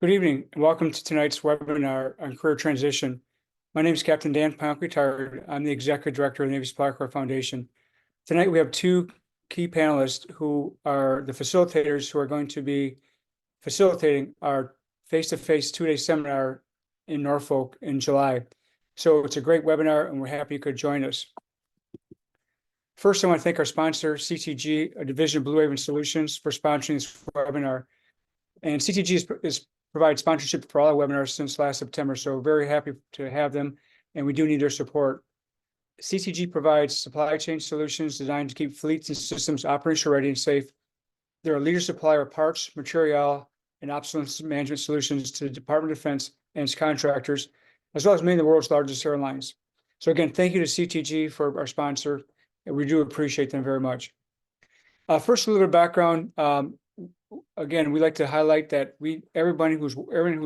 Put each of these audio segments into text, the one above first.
Good evening and welcome to tonight's webinar on career transition. My name is Captain Dan Ponk, retired. I'm the Executive Director of the Navy Supply Corps Foundation. Tonight we have two key panelists who are the facilitators who are going to be facilitating our face-to-face two-day seminar in Norfolk in July. So it's a great webinar and we're happy you could join us. First, I want to thank our sponsor, CTG, a division of Blue Raven Solutions, for sponsoring this webinar. And CTG is provide sponsorship for all our webinars since last September, so we're very happy to have them, and we do need their support. CTG provides supply chain solutions designed to keep fleets and systems operational ready and safe. They're a leader supplier of parts, material, and obsolescence management solutions to the Department of Defense and its contractors, as well as many of the world's largest airlines. So again, thank you to CTG for our sponsor, and we do appreciate them very much. First, a little bit of background. Again, we like to highlight that everyone who's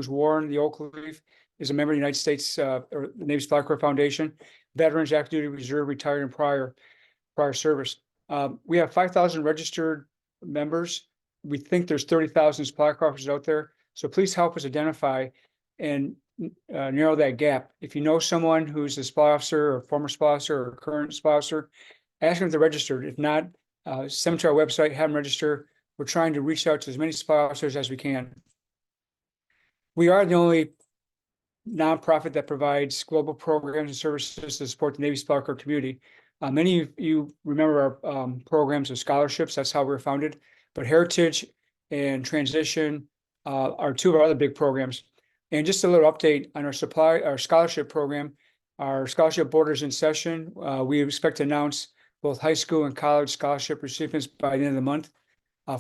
worn the oak leaf is a member of the United States or the Navy Supply Corps Foundation, veterans, active duty, reserve, retired, and prior service. We have 5,000 registered members. We think there's 30,000 supply corps officers out there. So please help us identify and narrow that gap. If you know someone who's a supply officer or former supply officer or current supply officer, ask them if they're registered. If not, send them to our website, have them register. We're trying to reach out to as many supply officers as we can. We are the only nonprofit that provides global programs and services to support the Navy Supply Corps community. Many of you remember our programs of scholarships. That's how we were founded. But Heritage and Transition are two of our other big programs. And just a little update on our scholarship program. Our scholarship board is in session. We expect to announce both high school and college scholarship recipients by the end of the month.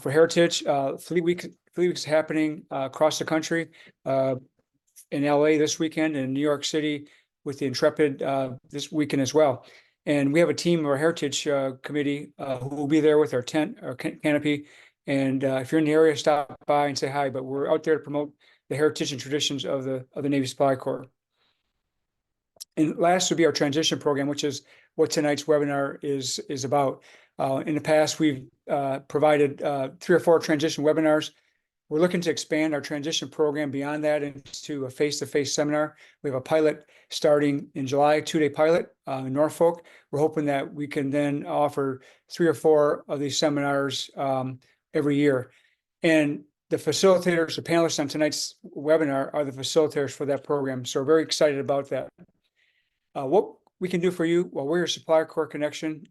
For Heritage, Fleet Week is happening across the country, in LA this weekend, and in New York City with the Intrepid this weekend as well. And we have a team of our Heritage committee who will be there with our tent, our canopy. And if you're in the area, stop by and say hi. But we're out there to promote the heritage and traditions of the Navy Supply Corps. And last would be our transition program, which is what tonight's webinar is about. In the past, we've provided 3 or 4 transition webinars. We're looking to expand our transition program beyond that into a face-to-face seminar. We have a pilot starting in July, a 2-day pilot in Norfolk. We're hoping that we can then offer 3 or 4 of these seminars every year. And the facilitators, the panelists on tonight's webinar are the facilitators for that program. So we're very excited about that. What we can do for you, well, we're your Supply Corps Connection.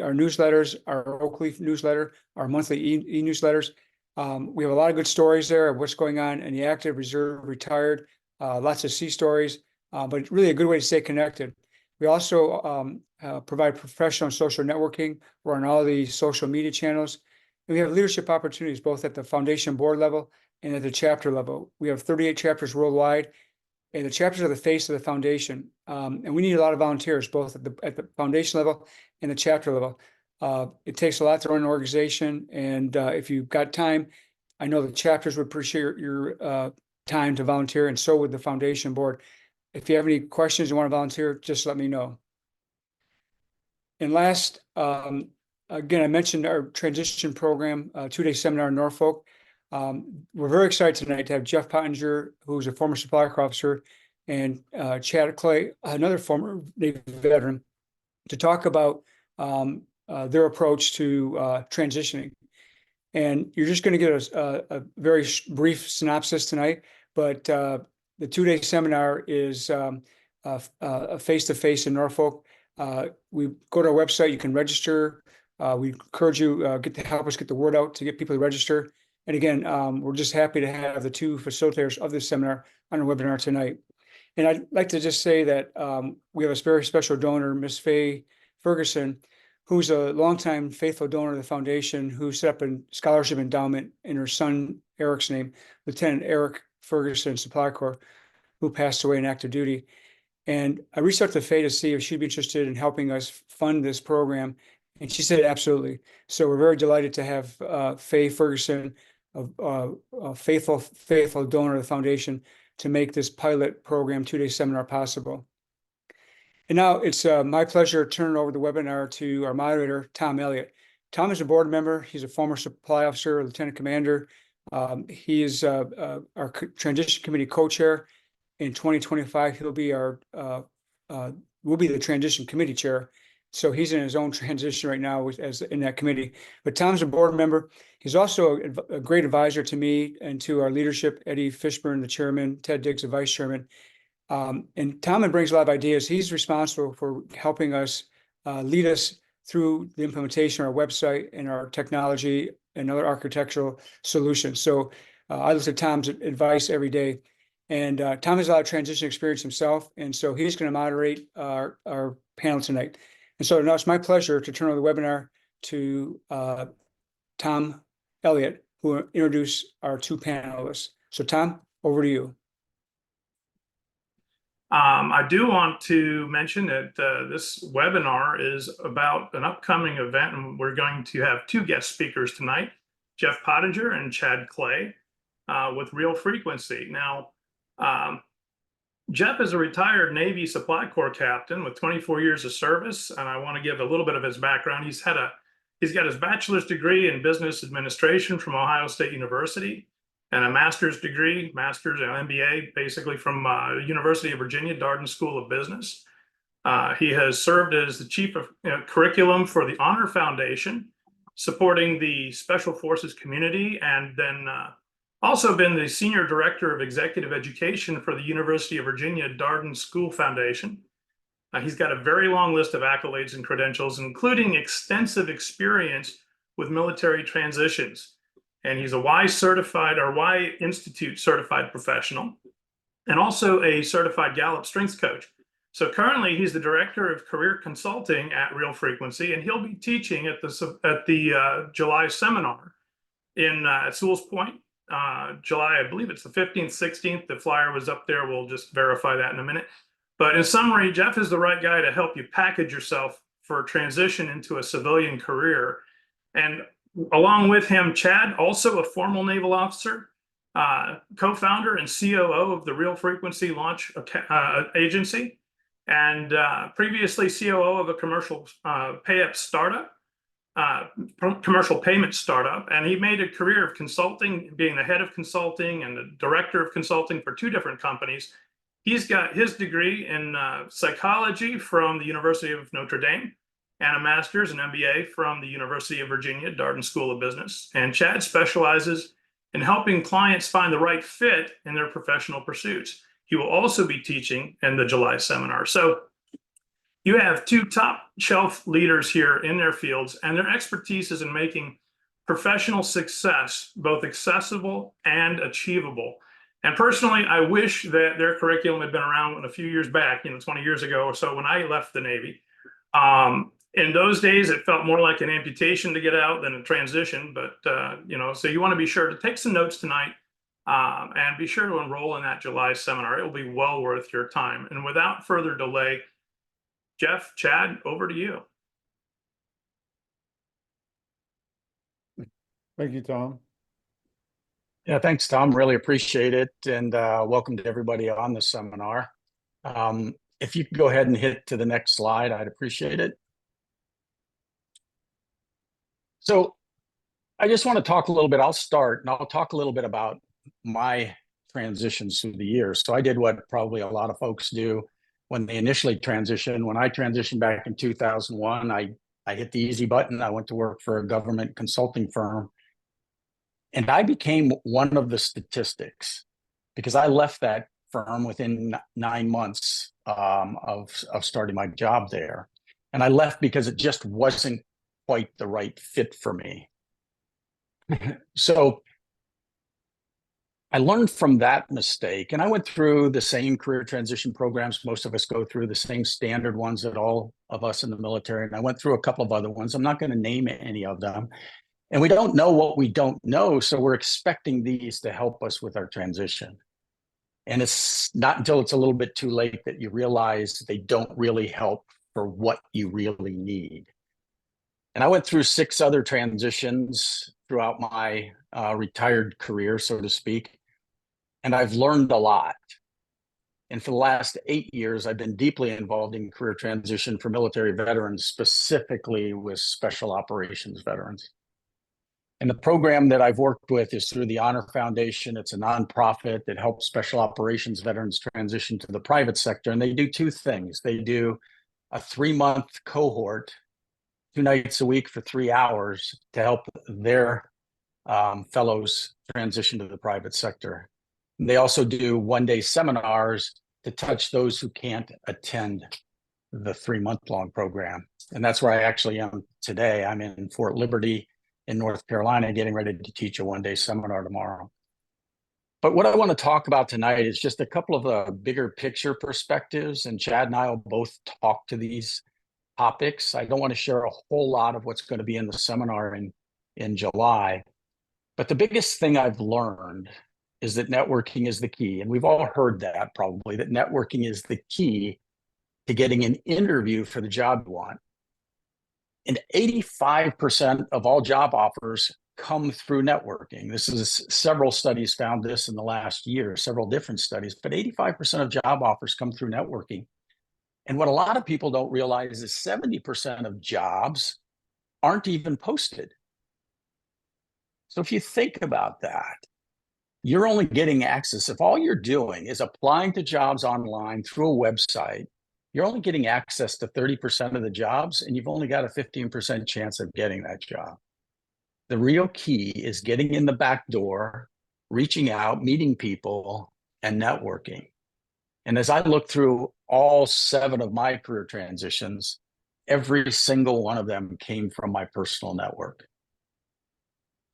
Our newsletters, our Oak Leaf newsletter, our monthly e-newsletters. We have a lot of good stories there of what's going on in the active, reserve, retired, lots of sea stories, but really a good way to stay connected. We also provide professional and social networking. We're on all the social media channels. And we have leadership opportunities both at the foundation board level and at the chapter level. We have 38 chapters worldwide, and the chapters are the face of the foundation. And we need a lot of volunteers, both at the foundation level and the chapter level. It takes a lot to run an organization. And if you've got time, I know the chapters would appreciate your time to volunteer, and so would the foundation board. If you have any questions and want to volunteer, just let me know. And last, again, I mentioned our transition program, 2-day seminar in Norfolk. We're very excited tonight to have Jeff Pottinger, who's a former supply corps officer, and Chad Clay, another former Navy veteran, to talk about their approach to transitioning. And you're just going to get a very brief synopsis tonight, but the 2-day seminar is a face-to-face in Norfolk. We go to our website, you can register. We encourage you to help us get the word out to get people to register. And again, we're just happy to have the 2 facilitators of this seminar on our webinar tonight. And I'd like to just say that we have a very special donor, Miss Faye Ferguson, who's a longtime faithful donor of the foundation, who set up a scholarship endowment in her son Eric's name, Lieutenant Eric Ferguson, Supply Corps, who passed away in active duty. And I reached out to Faye to see if she'd be interested in helping us fund this program, and she said absolutely. So we're very delighted to have Faye Ferguson, a faithful donor of the foundation, to make this pilot program 2-day seminar possible. And now it's my pleasure to turn over the webinar to our moderator, Tom Elliott. Tom is a board member. He's a former supply officer, lieutenant commander He is our transition committee co-chair. In 2025, he'll be will be the transition committee chair. So he's in his own transition right now as in that committee. But Tom's a board member. He's also a great advisor to me and to our leadership, Eddie Fishburne, the chairman, Ted Diggs, the vice chairman. And Tom brings a lot of ideas. He's responsible for helping us lead us through the implementation of our website and our technology and other architectural solutions. So I listen to Tom's advice every day. And Tom has a lot of transition experience himself. And so he's going to moderate our panel tonight. And so now it's my pleasure to turn over the webinar to Tom Elliott, who will introduce our two panelists. So Tom, over to you. I do want to mention that this webinar is about an upcoming event, and we're going to have two guest speakers tonight, Jeff Pottinger and Chad Clay, with Real Frequency. Now, Jeff is a retired Navy Supply Corps captain with 24 years of service, and I want to give a little bit of his background. He's got his bachelor's degree in business administration from Ohio State University, and a master's degree, master's and MBA, basically from University of Virginia, Darden School of Business. He has served as the chief of curriculum for the Honor Foundation, supporting the Special Forces community, and then also been the senior director of executive education for the University of Virginia, Darden School Foundation. He's got a very long list of accolades and credentials, including extensive experience with military transitions. And he's a WHY Institute certified professional, and also a certified Gallup Strengths coach. So currently he's the director of career consulting at Real Frequency, and he'll be teaching at the July seminar at Sewell's Point, July, I believe it's the 15th, 16th. The flyer was up there. We'll just verify that in a minute. But in summary, Jeff is the right guy to help you package yourself for transition into a civilian career. And along with him, Chad, also a former naval officer, co-founder and COO of the Real Frequency Launch Agency, and previously COO of a commercial commercial payment startup. And he made a career of consulting, being the head of consulting and the director of consulting for two different companies. He's got his degree in psychology from the University of Notre Dame, and a master's and MBA from the University of Virginia, Darden School of Business. And Chad specializes in helping clients find the right fit in their professional pursuits. He will also be teaching in the July seminar. So you have two top shelf leaders here in their fields, and their expertise is in making professional success both accessible and achievable. And personally, I wish that their curriculum had been around a few years back, 20 years ago or so when I left the Navy. In those days, it felt more like an amputation to get out than a transition. But, so you want to be sure to take some notes tonight and be sure to enroll in that July seminar. It will be well worth your time. And without further delay, Jeff, Chad, over to you. Thank you, Tom. Yeah, thanks, Tom. Really appreciate it. And welcome to everybody on the seminar. If you could go ahead and hit to the next slide, I'd appreciate it. So I just want to talk a little bit. I'll start and I'll talk a little bit about my transitions through the years. So I did what probably a lot of folks do when they initially transitioned. When I transitioned back in 2001, I hit the easy button. I went to work for a government consulting firm. And I became one of the statistics because I left that firm within 9 months of starting my job there. And I left because it just wasn't quite the right fit for me. So I learned from that mistake, and I went through the same career transition programs most of us go through, the same standard ones that all of us in the military, and I went through a couple of other ones. I'm not going to name any of them. And we don't know what we don't know, so we're expecting these to help us with our transition. And it's not until it's a little bit too late that you realize they don't really help for what you really need. And I went through 6 other transitions throughout my retired career, so to speak, and I've learned a lot. And for the last 8 years, I've been deeply involved in career transition for military veterans, specifically with special operations veterans. And the program that I've worked with is through the Honor Foundation. It's a nonprofit that helps special operations veterans transition to the private sector. And they do two things. They do a 3-month cohort, 2 nights a week for 3 hours to help their fellows transition to the private sector. They also do 1-day seminars to touch those who can't attend the 3-month-long program. And that's where I actually am today. I'm in Fort Liberty in North Carolina, getting ready to teach a 1-day seminar tomorrow. But what I want to talk about tonight is just a couple of bigger picture perspectives. And Chad and I will both talk to these topics. I don't want to share a whole lot of what's going to be in the seminar in July. But the biggest thing I've learned is that networking is the key. And we've all heard that probably, that networking is the key to getting an interview for the job you want. And 85% of all job offers come through networking. This is several studies found this in the last year, several different studies, but 85% of job offers come through networking. And what a lot of people don't realize is 70% of jobs aren't even posted. So if you think about that, you're only getting access. If all you're doing is applying to jobs online through a website, you're only getting access to 30% of the jobs, and you've only got a 15% chance of getting that job. The real key is getting in the back door, reaching out, meeting people, and networking. And as I look through all 7 of my career transitions, every single one of them came from my personal network.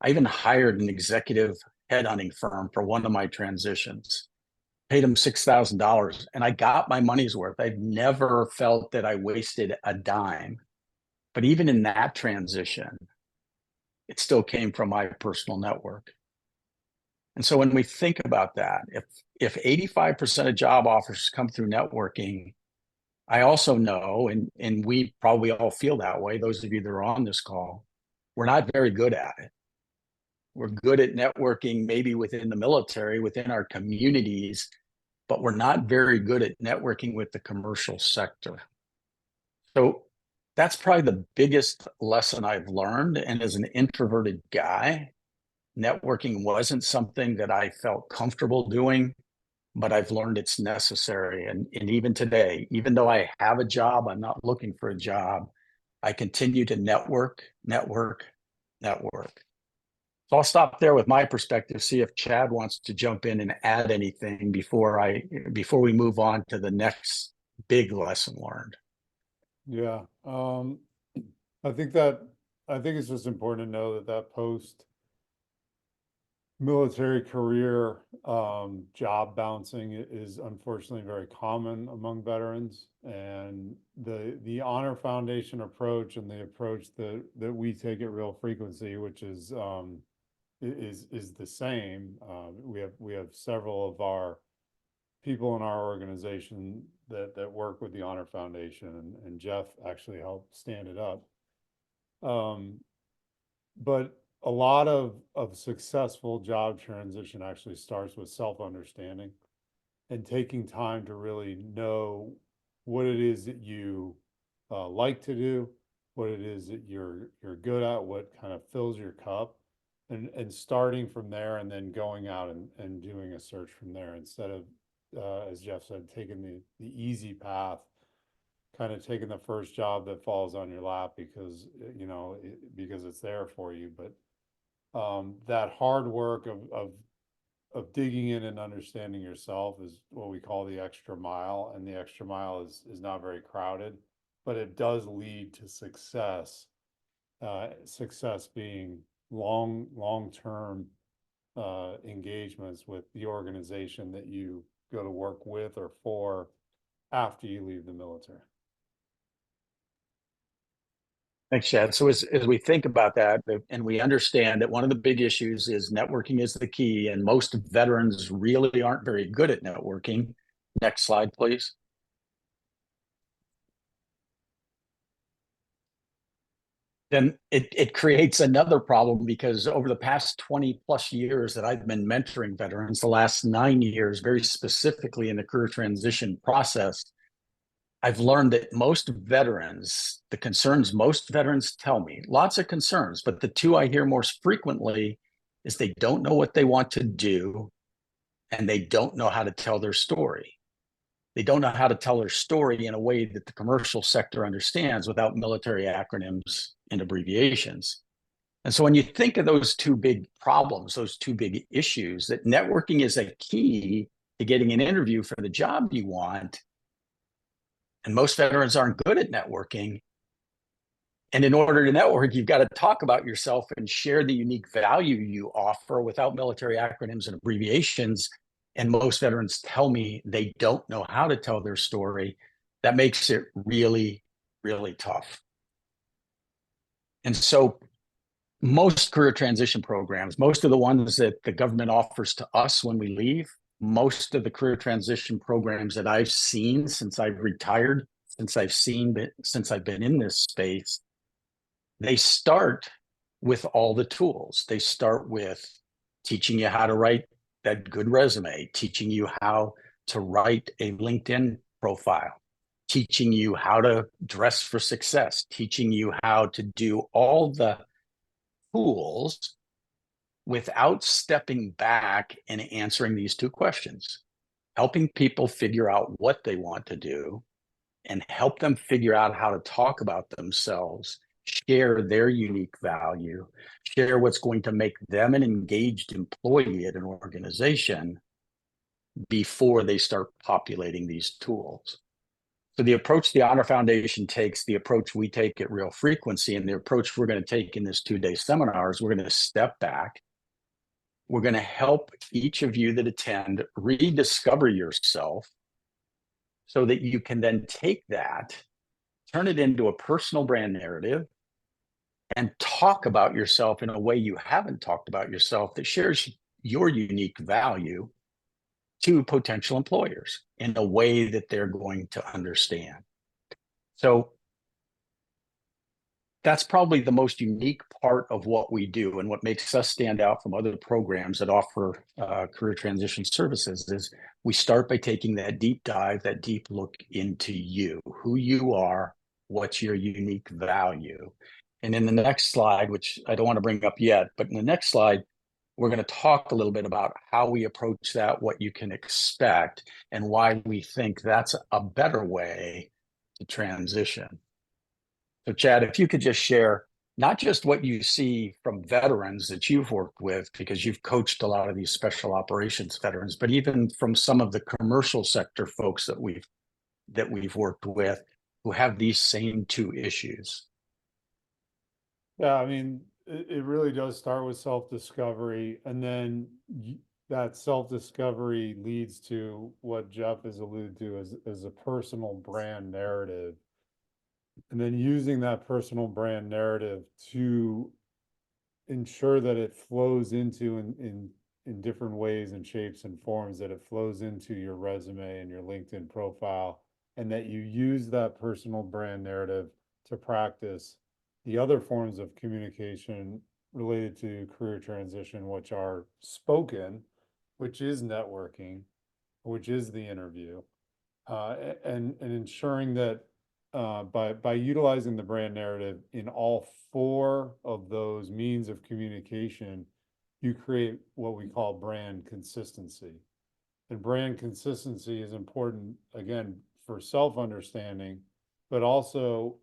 I even hired an executive headhunting firm for one of my transitions, paid them $6,000, and I got my money's worth. I've never felt that I wasted a dime. But even in that transition, it still came from my personal network. And so when we think about that, if 85% of job offers come through networking, I also know, and we probably all feel that way, those of you that are on this call, we're not very good at it. We're good at networking, maybe within the military, within our communities, but we're not very good at networking with the commercial sector. So that's probably the biggest lesson I've learned. And as an introverted guy, networking wasn't something that I felt comfortable doing, but I've learned it's necessary. And even today, even though I have a job, I'm not looking for a job, I continue to network. So I'll stop there with my perspective, see if Chad wants to jump in and add anything before we move on to the next big lesson learned. Yeah, I think it's just important to know that post military career job bouncing is unfortunately very common among veterans, and the Honor Foundation approach and the approach that we take at Real Frequency, which is the same. We have several of our people in our organization that work with the Honor Foundation, and Jeff actually helped stand it up. But a lot of successful job transition actually starts with self-understanding and taking time to really know what it is that you like to do, what it is that you're good at, what kind of fills your cup, and starting from there and then going out and doing a search from there, instead of as Jeff said, taking the easy path, kind of taking the first job that falls on your lap because because it's there for you. But that hard work of digging in and understanding yourself is what we call the extra mile, and the extra mile is not very crowded, but it does lead to success. Success being long-term engagements with the organization that you go to work with or for after you leave the military. Thanks, Chad. So as we think about that, and we understand that one of the big issues is networking is the key, and most veterans really aren't very good at networking. Next slide, please. Then it creates another problem, because over the past 20 plus years that I've been mentoring veterans, the last 9 years, very specifically in the career transition process, I've learned that most veterans, the concerns most veterans tell me, lots of concerns, but the two I hear most frequently is they don't know what they want to do and they don't know how to tell their story. They don't know how to tell their story in a way that the commercial sector understands without military acronyms and abbreviations. And so when you think of those two big problems, those two big issues, that networking is a key to getting an interview for the job you want, and most veterans aren't good at networking. And in order to network, you've got to talk about yourself and share the unique value you offer without military acronyms and abbreviations. And most veterans tell me they don't know how to tell their story. That makes it really, really tough. And so most career transition programs, most of the ones that the government offers to us when we leave, most of the career transition programs that I've seen since I've retired, since I've been in this space, they start with all the tools. They start with teaching you how to write that good resume, teaching you how to write a LinkedIn profile, teaching you how to dress for success, teaching you how to do all the tools without stepping back and answering these two questions, helping people figure out what they want to do and help them figure out how to talk about themselves, share their unique value, share what's going to make them an engaged employee at an organization before they start populating these tools. So the approach the Honor Foundation takes, the approach we take at Real Frequency, and the approach we're going to take in this 2-day seminar is we're going to step back. We're going to help each of you that attend rediscover yourself so that you can then take that, turn it into a personal brand narrative, and talk about yourself in a way you haven't talked about yourself that shares your unique value to potential employers in a way that they're going to understand. So that's probably the most unique part of what we do and what makes us stand out from other programs that offer career transition services is we start by taking that deep dive, that deep look into you, who you are, what's your unique value. And in the next slide, which I don't want to bring up yet, but in the next slide, we're going to talk a little bit about how we approach that, what you can expect, and why we think that's a better way to transition. So Chad, if you could just share not just what you see from veterans that you've worked with, because you've coached a lot of these special operations veterans, but even from some of the commercial sector folks that we've worked with who have these same two issues. Yeah, I mean, it really does start with self-discovery, and then that self-discovery leads to what Jeff has alluded to as a personal brand narrative. And then using that personal brand narrative to ensure that it flows into in different ways and shapes and forms, that it flows into your resume and your LinkedIn profile, and that you use that personal brand narrative to practice the other forms of communication related to career transition, which are spoken, which is networking, which is the interview, and ensuring that by utilizing the brand narrative in all 4 of those means of communication, you create what we call brand consistency. And brand consistency is important, again, for self-understanding, but also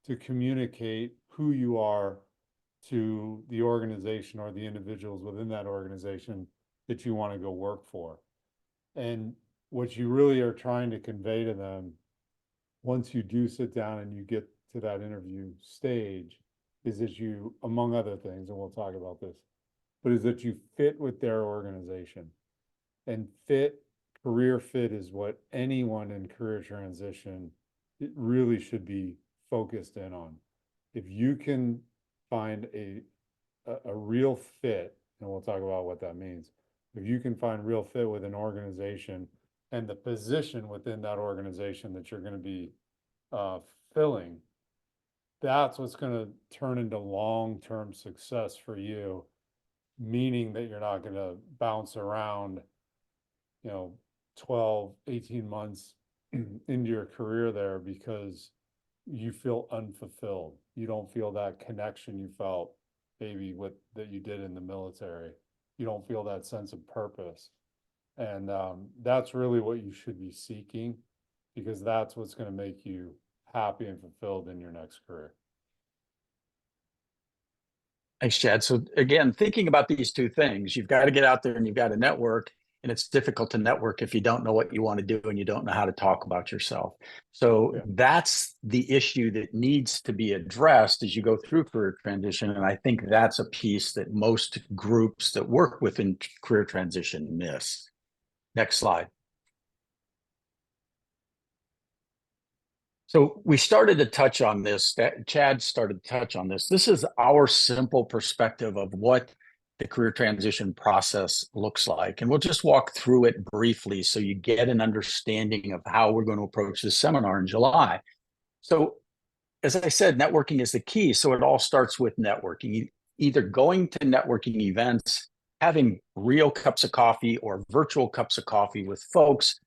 to communicate who you are to the organization or the individuals within that organization that you want to go work for. And what you really are trying to convey to them once you do sit down and you get to that interview stage is that you, among other things, and we'll talk about this, but is that you fit with their organization. And career fit is what anyone in career transition, it really should be focused in on. If you can find a real fit, and we'll talk about what that means, if you can find real fit with an organization and the position within that organization that you're going to be filling, that's what's going to turn into long-term success for you, meaning that you're not going to bounce around, 12, 18 months into your career there because you feel unfulfilled. You don't feel that connection you felt maybe with that you did in the military. You don't feel that sense of purpose. And that's really what you should be seeking, because that's what's going to make you happy and fulfilled in your next career. Thanks, Chad. So again, thinking about these two things, you've got to get out there and you've got to network. And it's difficult to network if you don't know what you want to do and you don't know how to talk about yourself. So Yeah. that's the issue that needs to be addressed as you go through career transition. And I think that's a piece that most groups that work within career transition miss. Next slide. So we started to touch on this, Chad started to touch on this. This is our simple perspective of what the career transition process looks like. And we'll just walk through it briefly so you get an understanding of how we're going to approach this seminar in July. So as I said, networking is the key. So it all starts with networking, either going to networking events, having real cups of coffee or virtual cups of coffee with folks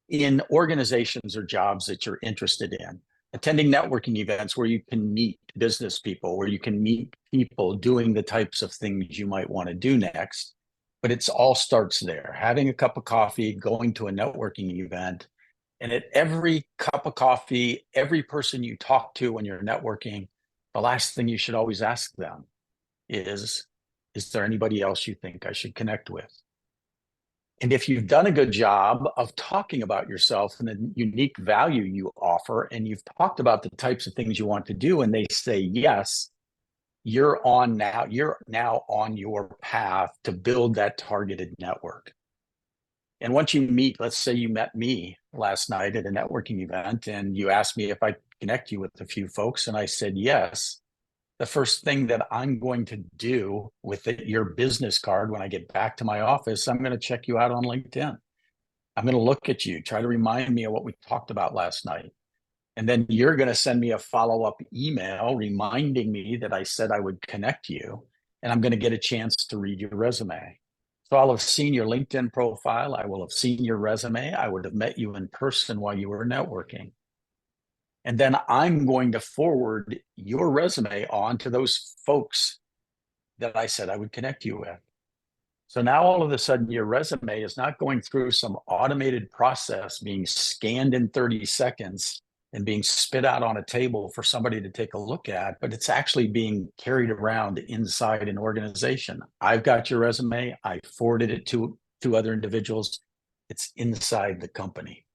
in organizations or jobs that you're interested in, attending networking events where you can meet business people, where you can meet people doing the types of things you might want to do next. But it's all starts there, having a cup of coffee, going to a networking event. And at every cup of coffee, every person you talk to when you're networking, the last thing you should always ask them is there anybody else you think I should connect with? And if you've done a good job of talking about yourself and the unique value you offer, and you've talked about the types of things you want to do, and they say yes, you're now on your path to build that targeted network. And once you meet, let's say you met me last night at a networking event, and you asked me if I connect you with a few folks, and I said yes. The first thing that I'm going to do with your business card when I get back to my office, I'm going to check you out on LinkedIn. I'm going to look at you, try to remind me of what we talked about last night. And then you're going to send me a follow-up email reminding me that I said I would connect you, and I'm going to get a chance to read your resume. So I'll have seen your LinkedIn profile. I will have seen your resume. I would have met you in person while you were networking. And then I'm going to forward your resume on to those folks that I said I would connect you with. So now all of a sudden your resume is not going through some automated process being scanned in 30 seconds and being spit out on a table for somebody to take a look at, but it's actually being carried around inside an organization. I've got your resume. I forwarded it to other individuals. It's inside the company.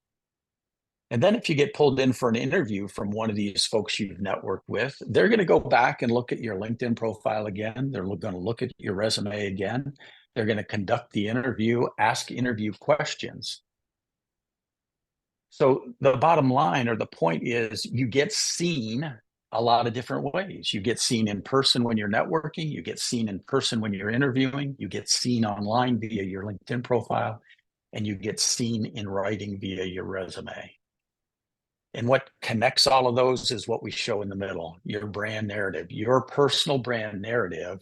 And then if you get pulled in for an interview from one of these folks you've networked with, they're going to go back and look at your LinkedIn profile again. They're going to look at your resume again. They're going to conduct the interview, ask interview questions. So the bottom line or the point is you get seen a lot of different ways. You get seen in person when you're networking. You get seen in person when you're interviewing. You get seen online via your LinkedIn profile, and you get seen in writing via your resume. And what connects all of those is what we show in the middle, your brand narrative, your personal brand narrative.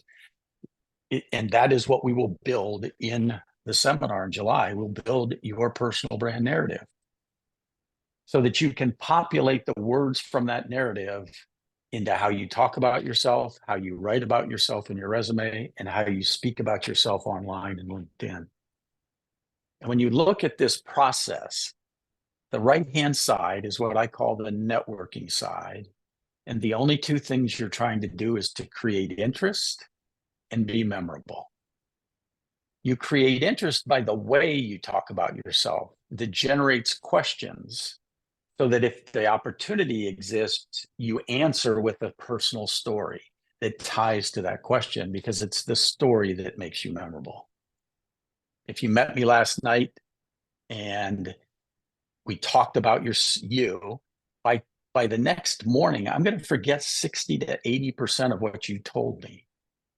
And that is what we will build in the seminar in July. We'll build your personal brand narrative so that you can populate the words from that narrative into how you talk about yourself, how you write about yourself in your resume, and how you speak about yourself online and LinkedIn. And when you look at this process, the right-hand side is what I call the networking side. And the only two things you're trying to do is to create interest and be memorable. You create interest by the way you talk about yourself that generates questions so that if the opportunity exists, you answer with a personal story that ties to that question, because it's the story that makes you memorable. If you met me last night and we talked about you, by the next morning, I'm going to forget 60 to 80% of what you told me.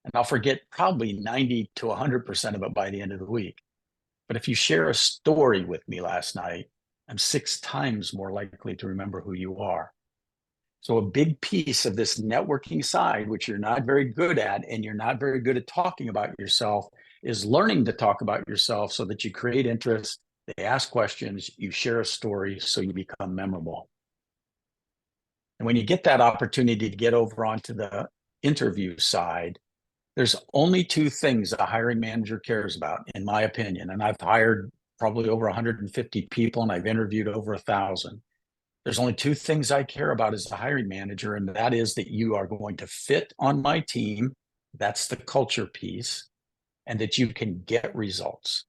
And I'll forget probably 90 to 100% of it by the end of the week. But if you share a story with me last night, I'm 6 times more likely to remember who you are. So a big piece of this networking side, which you're not very good at, and you're not very good at talking about yourself, is learning to talk about yourself so that you create interest They ask questions, you share a story, so you become memorable. And when you get that opportunity to get over onto the interview side, there's only two things a hiring manager cares about, in my opinion. And I've hired probably over 150 people and I've interviewed over 1,000. There's only two things I care about as a hiring manager, and that is that you are going to fit on my team. That's the culture piece, and that you can get results.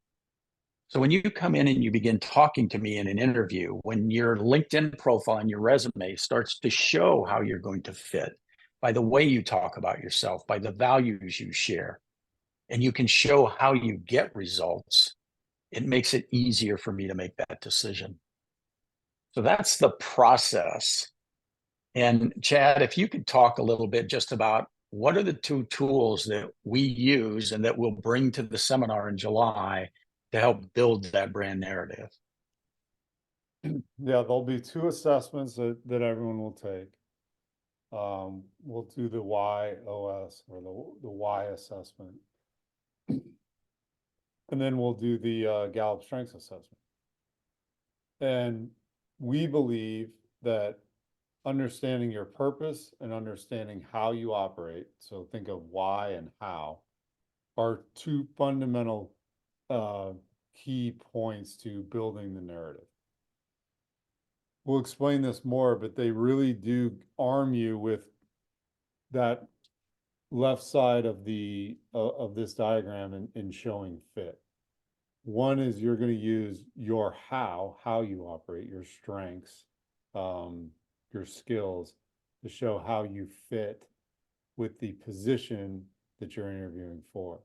So when you come in and you begin talking to me in an interview, when your LinkedIn profile and your resume starts to show how you're going to fit by the way you talk about yourself, by the values you share, and you can show how you get results, it makes it easier for me to make that decision. So that's the process. And Chad, if you could talk a little bit just about what are the two tools that we use and that we'll bring to the seminar in July to help build that brand narrative. Yeah, there'll be two assessments that everyone will take. We'll do the WHY.os or the why assessment. And then we'll do the Gallup Strengths assessment. And we believe that understanding your purpose and understanding how you operate, so think of why and how, are two fundamental key points to building the narrative. We'll explain this more, but they really do arm you with that left side of of this diagram in showing fit. One is you're going to use your how you operate, your strengths, your skills, to show how you fit with the position that you're interviewing for.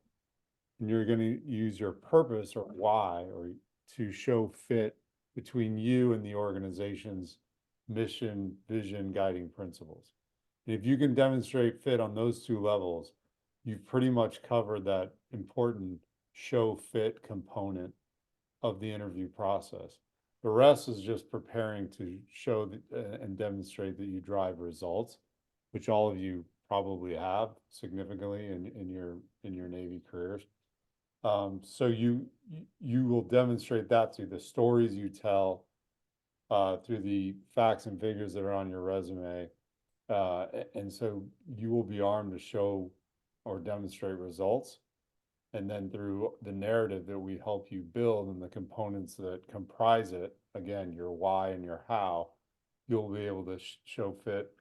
And you're going to use your purpose or why, or to show fit between you and the organization's mission, vision, guiding principles. And if you can demonstrate fit on those two levels, you've pretty much covered that important show fit component of the interview process. The rest is just preparing to show and demonstrate that you drive results, which all of you probably have significantly in your Navy careers. So you will demonstrate that through the stories you tell, through the facts and figures that are on your resume. And so you will be armed to show or demonstrate results. And then through the narrative that we help you build and the components that comprise it, again, your why and your how, you'll be able to show fit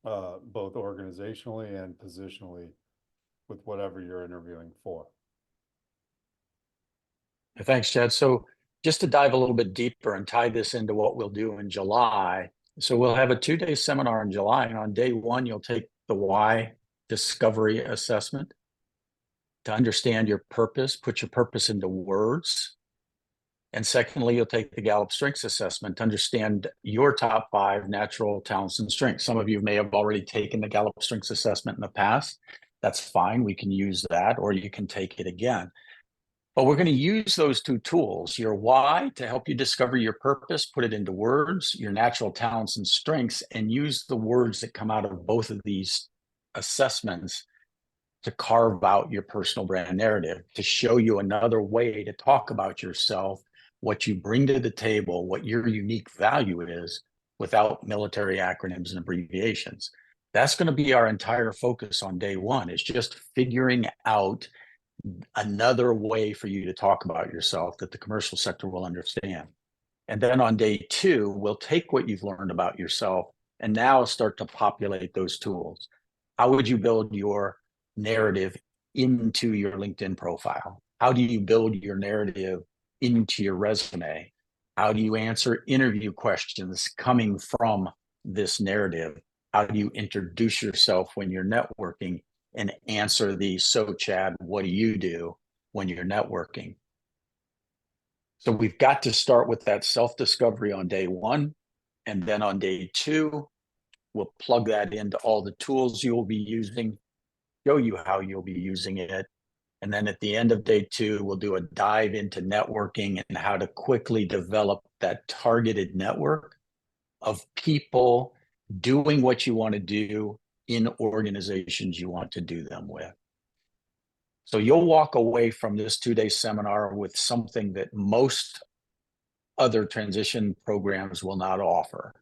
both organizationally and positionally with whatever you're interviewing for. Thanks, Chad. So just to dive a little bit deeper and tie this into what we'll do in July. So we'll have a 2-day seminar in July, and on day one, you'll take the why discovery assessment to understand your purpose, put your purpose into words. And secondly, you'll take the Gallup Strengths assessment to understand your top 5 natural talents and strengths. Some of you may have already taken the Gallup Strengths assessment in the past. That's fine. We can use that, or you can take it again. But we're going to use those two tools, your why to help you discover your purpose, put it into words, your natural talents and strengths, and use the words that come out of both of these assessments to carve out your personal brand narrative, to show you another way to talk about yourself, what you bring to the table, what your unique value is without military acronyms and abbreviations. That's going to be our entire focus on day one. It's just figuring out another way for you to talk about yourself that the commercial sector will understand. And then on day 2, we'll take what you've learned about yourself and now start to populate those tools. How would you build your narrative into your LinkedIn profile? How do you build your narrative into your resume? How do you answer interview questions coming from this narrative? How do you introduce yourself when you're networking and answer the, so Chad, what do you do when you're networking? So we've got to start with that self-discovery on day 1. And then on day 2, we'll plug that into all the tools you'll be using, show you how you'll be using it. And then at the end of day 2, we'll do a dive into networking and how to quickly develop that targeted network of people doing what you want to do in organizations you want to do them with. So you'll walk away from this 2-day seminar with something that most other transition programs will not offer.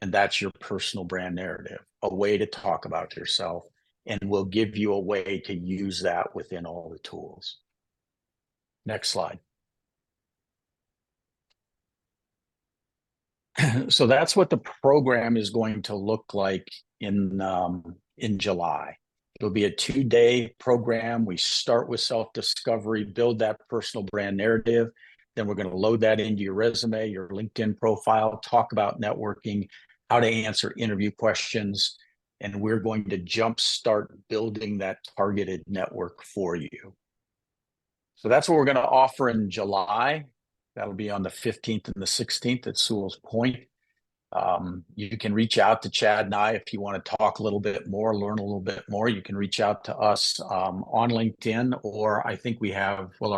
And that's your personal brand narrative, a way to talk about yourself, and we'll give you a way to use that within all the tools. Next slide. So that's what the program is going to look like in July. It'll be a 2-day program. We start with self-discovery, build that personal brand narrative. Then we're going to load that into your resume, your LinkedIn profile, talk about networking, how to answer interview questions, and we're going to jumpstart building that targeted network for you. So that's what we're going to offer in July. That'll be on the 15th and the 16th at Sewell's Point. You can reach out to Chad and I if you want to talk a little bit more, learn a little bit more. You can reach out to us on LinkedIn, or I think we have, well,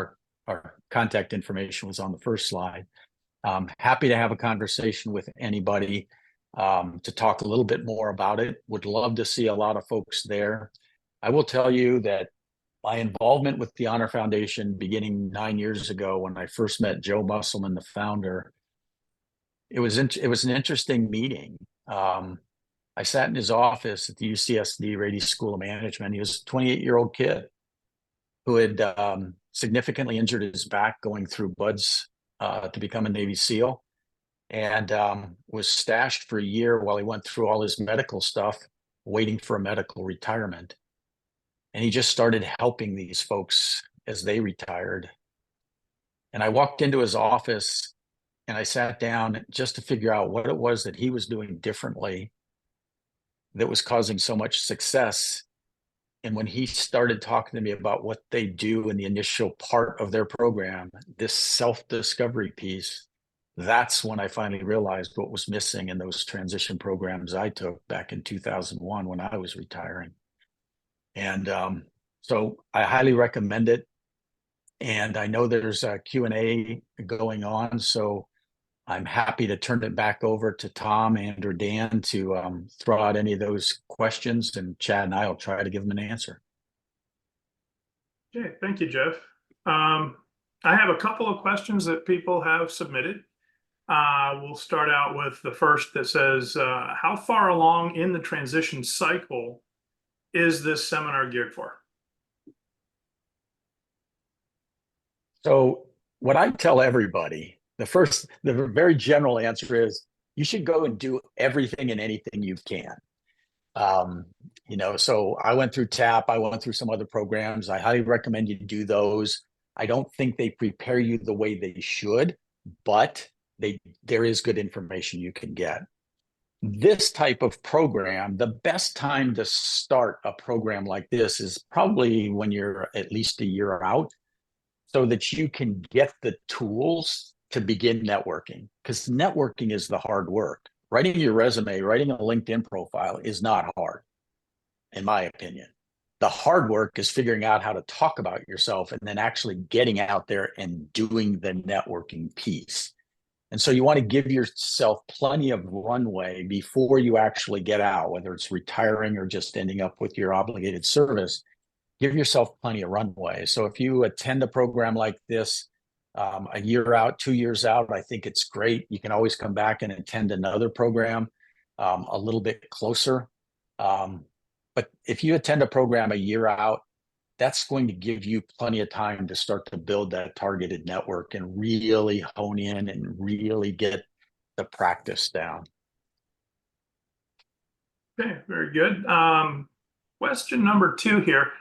our contact information was on the first slide. Happy to have a conversation with anybody to talk a little bit more about it. Would love to see a lot of folks there. I will tell you that my involvement with the Honor Foundation beginning 9 years ago when I first met Joe Musselman, the founder, it was an interesting meeting. I sat in his office at the UCSD Rady School of Management. He was a 28-year-old kid who had significantly injured his back going through BUD/S to become a Navy SEAL, and was stashed for a year while he went through all his medical stuff, waiting for a medical retirement. And he just started helping these folks as they retired. And I walked into his office and I sat down just to figure out what it was that he was doing differently that was causing so much success. And when he started talking to me about what they do in the initial part of their program, this self-discovery piece, that's when I finally realized what was missing in those transition programs I took back in 2001 when I was retiring. And so I highly recommend it. And I know there's a Q&A going on, so I'm happy to turn it back over to Tom and or Dan to throw out any of those questions, and Chad and I will try to give them an answer. Okay, thank you, Jeff. I have a couple of questions that people have submitted. We'll start out with the first that says, how far along in the transition cycle is this seminar geared for? So what I tell everybody, the very general answer is you should go and do everything and anything you can. So I went through TAP, I went through some other programs. I highly recommend you do those. I don't think they prepare you the way they should, but there is good information you can get. This type of program, the best time to start a program like this is probably when you're at least a year out, so that you can get the tools to begin networking, because networking is the hard work. Writing your resume, writing a LinkedIn profile is not hard, in my opinion. The hard work is figuring out how to talk about yourself and then actually getting out there and doing the networking piece. And so you want to give yourself plenty of runway before you actually get out, whether it's retiring or just ending up with your obligated service. Give yourself plenty of runway. So if you attend a program like this a year out, 2 years out, I think it's great. You can always come back and attend another program a little bit closer. But if you attend a program a year out, that's going to give you plenty of time to start to build that targeted network and really hone in and really get the practice down. Okay, very good. Question number 2 here.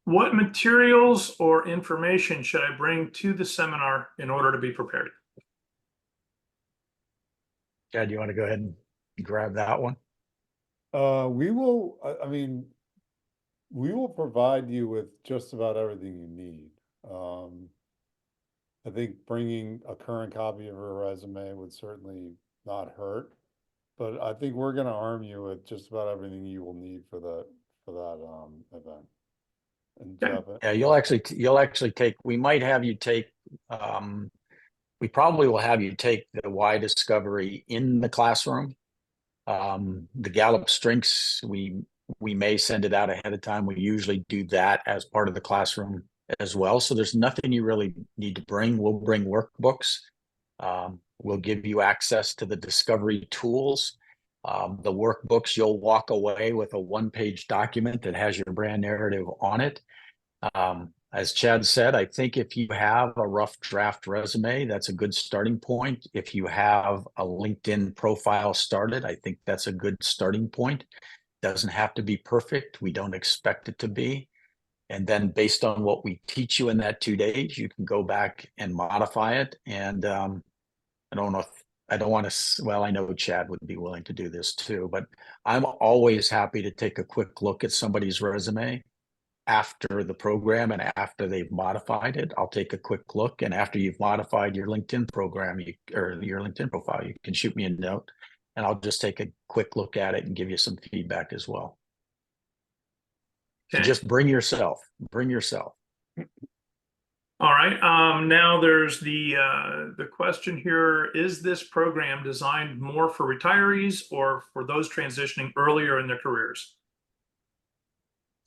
What materials or information should I bring to the seminar in order to be prepared? Chad, you want to go ahead and grab that one? We will, we will provide you with just about everything you need. I think bringing a current copy of her resume would certainly not hurt, but I think we're going to arm you with just about everything you will need for that event. And Jeff, Yeah, you'll actually take, we might have you take, we probably will have you take the why discovery in the classroom. The Gallup Strengths, we may send it out ahead of time. We usually do that as part of the classroom as well. So there's nothing you really need to bring. We'll bring workbooks We'll give you access to the discovery tools. The workbooks, you'll walk away with a one-page document that has your brand narrative on it. As Chad said, I think if you have a rough draft resume, that's a good starting point. If you have a LinkedIn profile started, I think that's a good starting point. Doesn't have to be perfect. We don't expect it to be. And then based on what we teach you in that 2 days, you can go back and modify it. And I don't know if I don't want to, well, I know Chad would be willing to do this too, but I'm always happy to take a quick look at somebody's resume after the program and after they've modified it. I'll take a quick look, and after you've modified your LinkedIn program or your LinkedIn profile, you can shoot me a note and I'll just take a quick look at it and give you some feedback as well. So Okay. just bring yourself. All right. Now there's the question here: is this program designed more for retirees or for those transitioning earlier in their careers?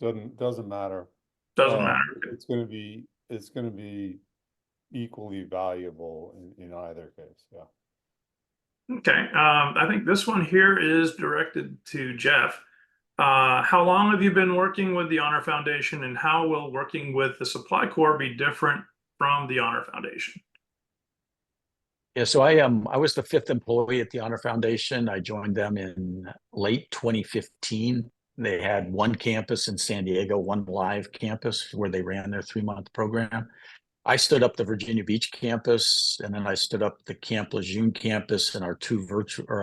Doesn't matter. Doesn't matter. It's going to be equally valuable in either case. Yeah. Okay. I think this one here is directed to Jeff. How long have you been working with the Honor Foundation, and how will working with the Supply Corps be different from the Honor Foundation? Yeah, so I was the 5th employee at the Honor Foundation. I joined them in late 2015. They had one campus in San Diego, one live campus where they ran their 3-month program. I stood up the Virginia Beach campus, and then I stood up the Camp Lejeune campus and our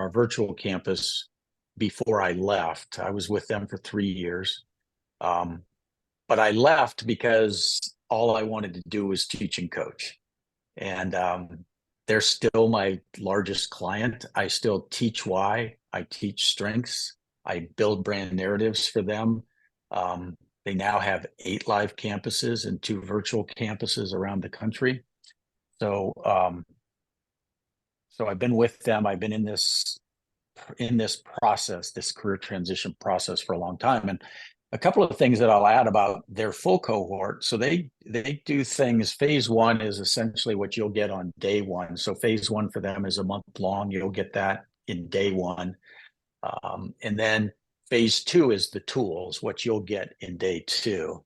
virtual campus before I left. I was with them for 3 years. But I left because all I wanted to do was teach and coach. And they're still my largest client. I still teach why. I teach strengths. I build brand narratives for them. They now have 8 live campuses and 2 virtual campuses around the country. So, so I've been with them. I've been in this process, this career transition process for a long time. And a couple of things that I'll add about their full cohort. So they do things. Phase 1 is essentially what you'll get on day 1. So phase 1 for them is a month long. You'll get that in day 1. And then phase 2 is the tools, what you'll get in day 2.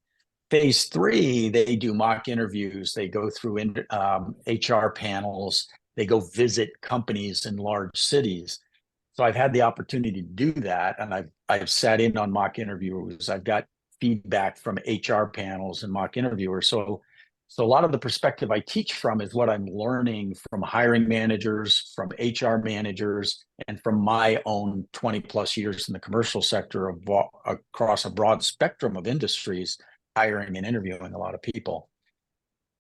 Phase 3, they do mock interviews. They go through HR panels. They go visit companies in large cities. So I've had the opportunity to do that, and I've sat in on mock interviewers. I've got feedback from HR panels and mock interviewers. So a lot of the perspective I teach from is what I'm learning from hiring managers, from HR managers, and from my own 20 plus years in the commercial sector across a broad spectrum of industries, hiring and interviewing a lot of people.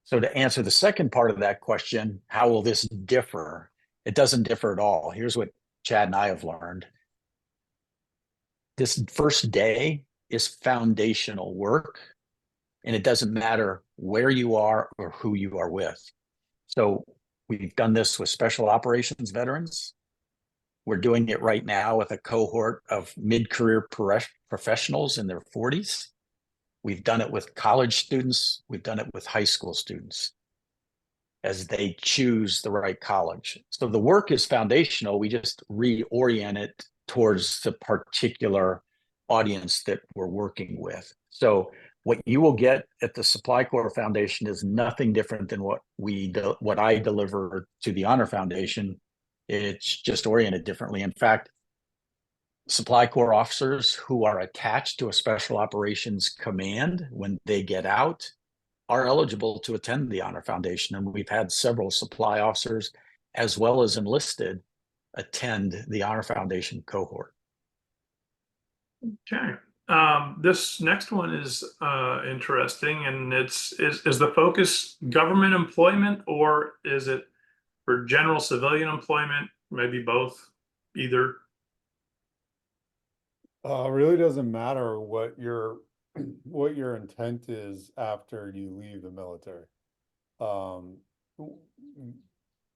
So to answer the second part of that question, how will this differ? It doesn't differ at all. Here's what Chad and I have learned. This first day is foundational work, and it doesn't matter where you are or who you are with. So we've done this with special operations veterans. We're doing it right now with a cohort of mid-career professionals in their 40s. We've done it with college students. We've done it with high school students as they choose the right college. So the work is foundational. We just reorient it towards the particular audience that we're working with. So what you will get at the Supply Corps Foundation is nothing different than what I deliver to the Honor Foundation. It's just oriented differently. In fact, Supply Corps officers who are attached to a special operations command, when they get out, are eligible to attend the Honor Foundation. And we've had several supply officers as well as enlisted attend the Honor Foundation cohort. Okay. This next one is interesting, and is the focus government employment, or is it for general civilian employment? Maybe both, either. Really doesn't matter what your intent is after you leave the military.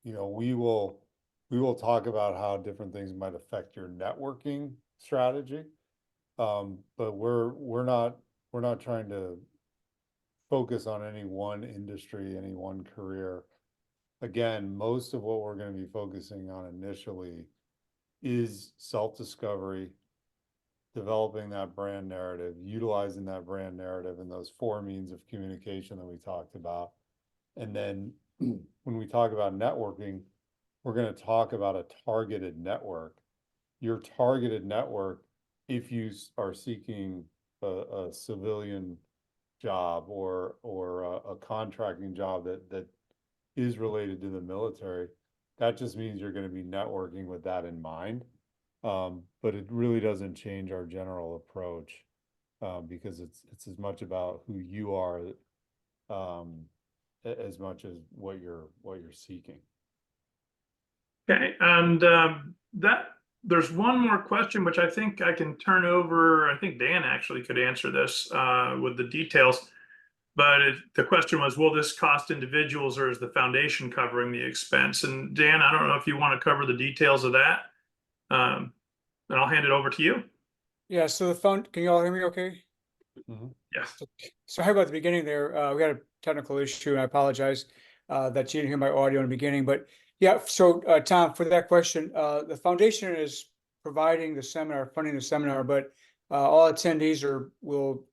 We will talk about how different things might affect your networking strategy. But we're not trying to focus on any one industry, any one career. again, most of what we're going to be focusing on initially is self-discovery, developing that brand narrative, utilizing that brand narrative and those four means of communication that we talked about. And then when we talk about networking, we're going to talk about a targeted network. Your targeted network, if you are seeking a civilian job or a contracting job that is related to the military, that just means you're going to be networking with that in mind. But it really doesn't change our general approach, because it's as much about who you are, as much as what you're seeking. Okay, and that there's one more question which I think I can turn over. I think Dan actually could answer this with the details. But the question was, will this cost individuals or is the foundation covering the expense? And Dan, I don't know if you want to cover the details of that. And I'll hand it over to you. Yeah, so can you all hear me okay? Yes. Sorry about the beginning there. We had a technical issue and I apologize that you didn't hear my audio in the beginning, but yeah, so Tom, for that question, the foundation is providing the seminar, funding the seminar, but all attendees are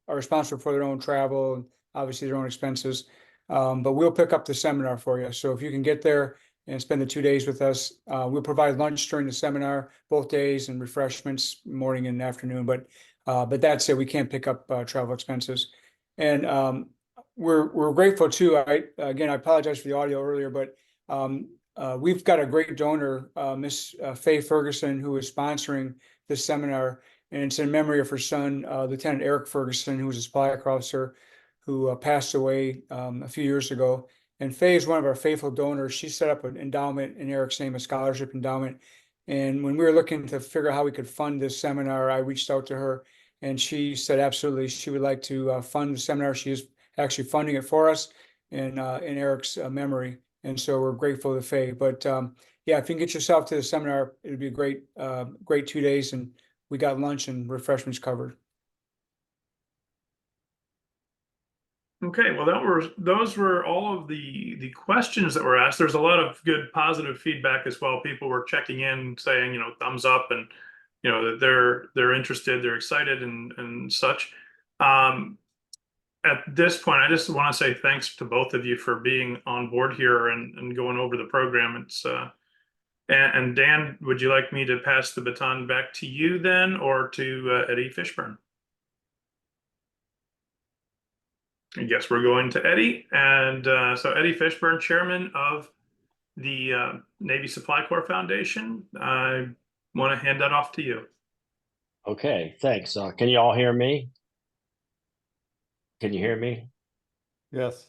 responsible for their own travel and obviously their own expenses. But we'll pick up the seminar for you. So if you can get there and spend the 2 days with us, we'll provide lunch during the seminar, both days, and refreshments morning and afternoon. But that's it. We can't pick up travel expenses. And we're grateful too. I apologize for the audio earlier, but we've got a great donor, Miss Faye Ferguson, who is sponsoring this seminar, and it's in memory of her son, Lieutenant Eric Ferguson, who was a supply officer who passed away a few years ago. And Faye is one of our faithful donors. She set up an endowment in Eric's name, a scholarship endowment. And when we were looking to figure out how we could fund this seminar, I reached out to her, and she said absolutely she would like to fund the seminar. She is actually funding it for us in Eric's memory. And so we're grateful to Faye. But yeah, if you can get yourself to the seminar, it'd be a great 2 days, and we got lunch and refreshments covered. Okay, well, those were all of the questions that were asked. There's a lot of good positive feedback as well. People were checking in, saying, you know, thumbs up, and you know that they're interested, they're excited, and such. At this point, I just want to say thanks to both of you for being on board here and going over the program. It's and Dan, would you like me to pass the baton back to you then, or to Eddie Fishburne? I guess we're going to Eddie. And so Eddie Fishburne, chairman of the Navy Supply Corps Foundation, I want to hand that off to you. Okay, thanks. Can you all hear me? Can you hear me? Yes.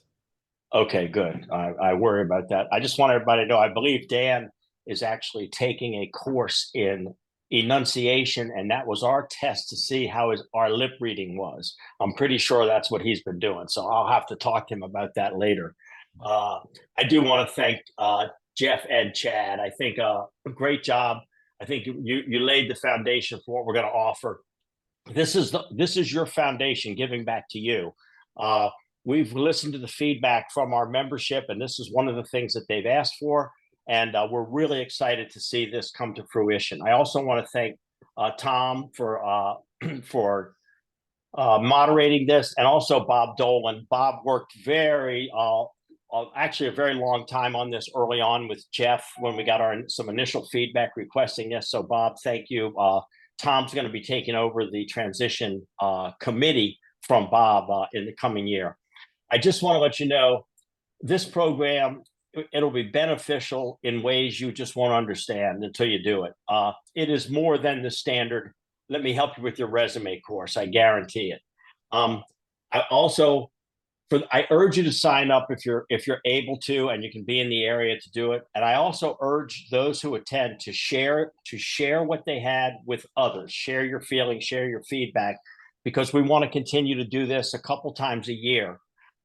Okay, good. I worry about that. I just want everybody to know, I believe Dan is actually taking a course in enunciation, and that was our test to see how our lip reading was. I'm pretty sure that's what he's been doing, so I'll have to talk to him about that later. I do want to thank Jeff and Chad. I think a great job. I think you laid the foundation for what we're going to offer. This is your foundation giving back to you. We've listened to the feedback from our membership, and this is one of the things that they've asked for. And we're really excited to see this come to fruition. I also want to thank Tom for moderating this, and also Bob Dolan. Bob worked actually a very long time on this early on with Jeff when we got some initial feedback requesting this. So Bob, thank you. Tom's going to be taking over the transition committee from Bob in the coming year. I just want to let you know, this program, it'll be beneficial in ways you just won't understand until you do it. It is more than the standard, let me help you with your resume course, I guarantee it. I urge you to sign up if you're able to, and you can be in the area to do it. And I also urge those who attend to share what they had with others. Share your feelings, share your feedback, because we want to continue to do this a couple times a year.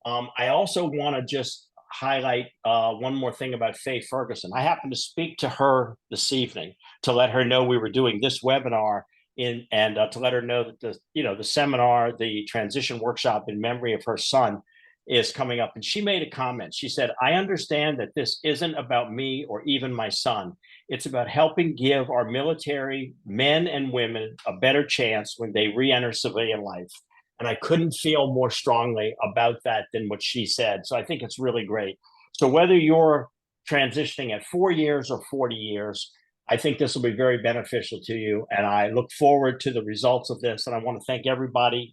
I also want to just highlight one more thing about Faye Ferguson. I happened to speak to her this evening to let her know we were doing this webinar and to let her know that the seminar, the transition workshop in memory of her son, is coming up, and she made a comment. She said, I understand that this isn't about me or even my son. It's about helping give our military men and women a better chance when they re-enter civilian life. And I couldn't feel more strongly about that than what she said. So I think it's really great. So whether you're transitioning at 4 years or 40 years, I think this will be very beneficial to you. And I look forward to the results of this. And I want to thank everybody,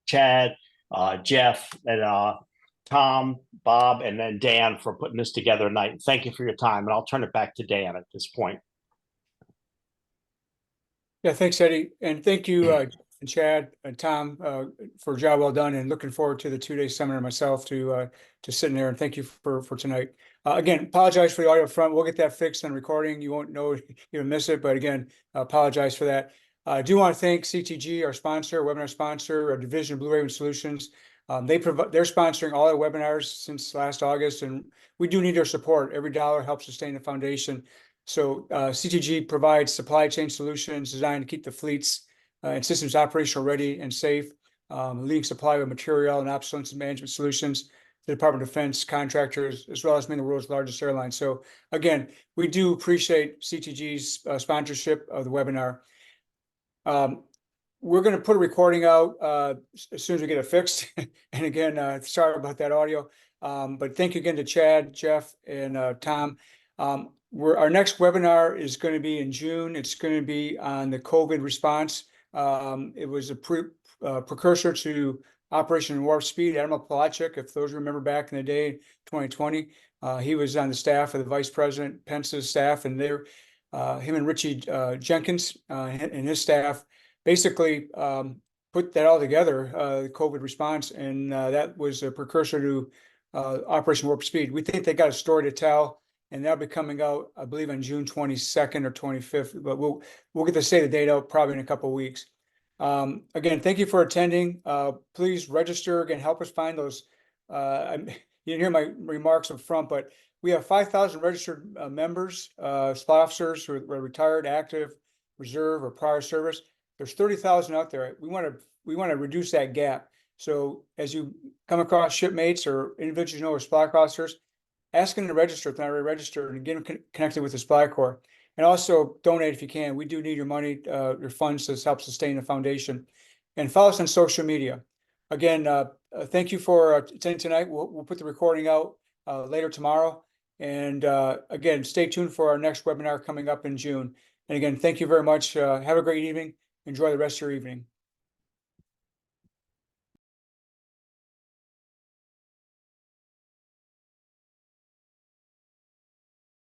Chad, Jeff, and Tom, Bob, and then Dan for putting this together tonight. Thank you for your time. And I'll turn it back to Dan at this point. Yeah, thanks, Eddie. And thank you, and Chad and Tom, for a job well done, and looking forward to the 2-day seminar myself to sit in there. And thank you for tonight. Again, apologize for the audio up front. We'll get that fixed on recording. You won't know you'll miss it, but again, apologize for that. I do want to thank CTG, our sponsor, webinar sponsor, our division of Blue Raven Solutions. They're sponsoring all our webinars since last August, and we do need their support. Every dollar helps sustain the foundation. So CTG provides supply chain solutions designed to keep the fleets and systems operational ready and safe, leading supplier of material and obsolescence management solutions, the Department of Defense contractors, as well as many of the world's largest airlines. So again, we do appreciate CTG's sponsorship of the webinar. We're going to put a recording out as soon as we get it fixed. And again, sorry about that audio, but thank you again to Chad, Jeff, and Tom. Our next webinar is going to be in June. It's going to be on the COVID response. It was a precursor to Operation Warp Speed. Admiral Polachek, if those remember back in the day, 2020, he was on the staff of the Vice President Pence's staff, and him and Richie Jenkins and his staff basically put that all together, the COVID response, and that was a precursor to Operation Warp Speed. We think they got a story to tell, and that'll be coming out, I believe, on June 22nd or 25th, but we'll get to say the date out probably in a couple of weeks. Again, thank you for attending. Please register. Again, help us find those. You didn't hear my remarks up front, but we have 5,000 registered members, supply officers who are retired, active, reserve, or prior service. There's 30,000 out there. We want to reduce that gap. So as you come across shipmates or individuals or supply officers, ask them to register if they're not already registered, and get them connected with the Supply Corps. And also donate if you can. We do need your money, your funds, to help sustain the foundation. And follow us on social media. Again, thank you for attending tonight. We'll put the recording out later tomorrow. And again, stay tuned for our next webinar coming up in June. And again, thank you very much. Have a great evening. Enjoy the rest of your evening.